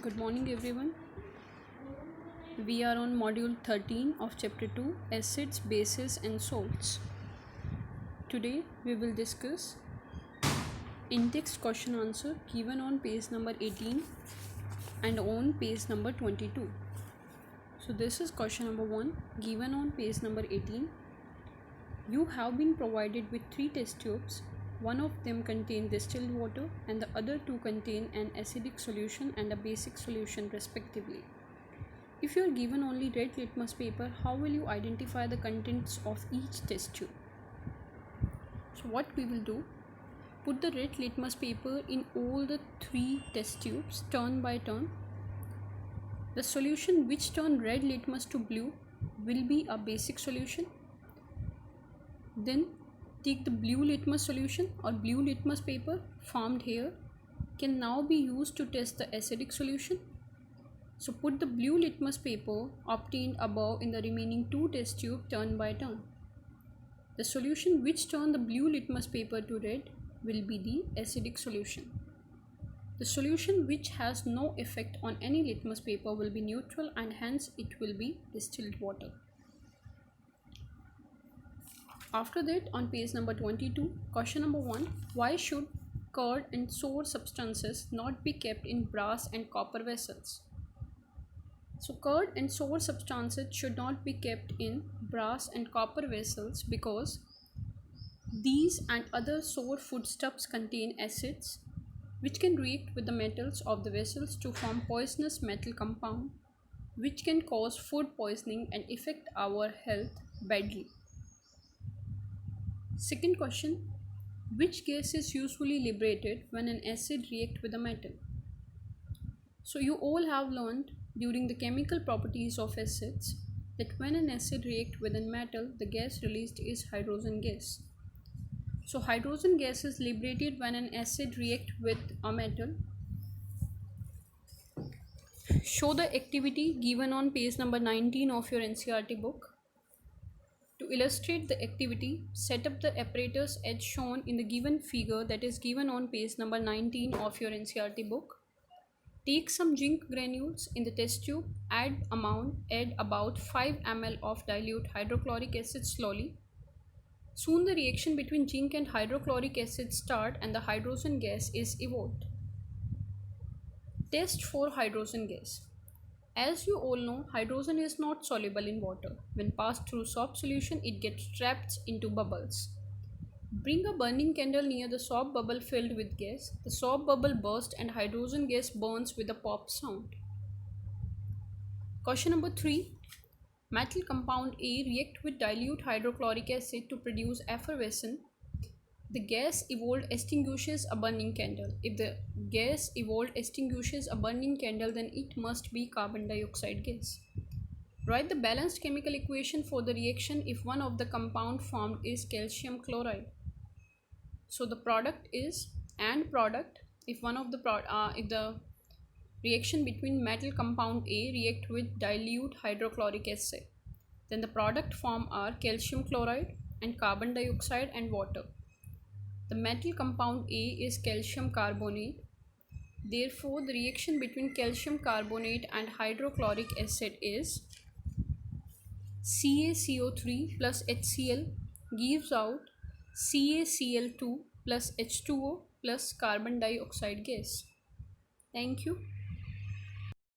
Good morning, everyone. We are on module 13 of chapter 2, Acids, Bases, and Salts. Today, we will discuss in-text question answer given on page number 18 and on page number 22. So, this is question number 1 given on page number 18. You have been provided with 3 test tubes. One of them contains distilled water and the other 2 contain an acidic solution and a basic solution respectively. If you are given only red litmus paper, how will you identify the contents of each test tube? So what we will do, put the red litmus paper in all the 3 test tubes turn by turn. The solution which turn red litmus to blue will be a basic solution. Then take the blue litmus solution or blue litmus paper formed here can now be used to test the acidic solution. So put the blue litmus paper obtained above in the remaining 2 test tube turn by turn. The solution which turn the blue litmus paper to red will be the acidic solution. The solution which has no effect on any litmus paper will be neutral and hence it will be distilled water. After that, on page number 22, question number 1, why should curd and sour substances not be kept in brass and copper vessels? So curd and sour substances should not be kept in brass and copper vessels because these and other sour foodstuffs contain acids which can react with the metals of the vessels to form poisonous metal compound which can cause food poisoning and affect our health badly. Second question, which gas is usually liberated when an acid reacts with a metal? So you all have learned during the chemical properties of acids that when an acid reacts with a metal, the gas released is hydrogen gas. So hydrogen gas is liberated when an acid reacts with a metal. Show the activity given on page number 19 of your NCERT book. To illustrate the activity, set up the apparatus as shown in the given figure that is given on page number 19 of your NCERT book. Take some zinc granules in the test tube, add about 5 ml of dilute hydrochloric acid slowly. Soon the reaction between zinc and hydrochloric acid start and the hydrogen gas is evolved. Test for hydrogen gas. As you all know, hydrogen is not soluble in water. When passed through soap solution, it gets trapped into bubbles. Bring a burning candle near the soap bubble filled with gas. The soap bubble bursts and hydrogen gas burns with a pop sound. Question number 3. Metal compound A react with dilute hydrochloric acid to produce effervescent. The gas evolved extinguishes a burning candle. If the gas evolved extinguishes a burning candle, then it must be carbon dioxide gas. Write the balanced chemical equation for the reaction if one of the compound formed is calcium chloride. So the product is product if if the reaction between metal compound A react with dilute hydrochloric acid, then the product form are calcium chloride and carbon dioxide and water. The metal compound A is calcium carbonate. Therefore, the reaction between calcium carbonate and hydrochloric acid is CaCO3 plus HCl gives out CaCl2 plus H2O plus carbon dioxide gas. Thank you.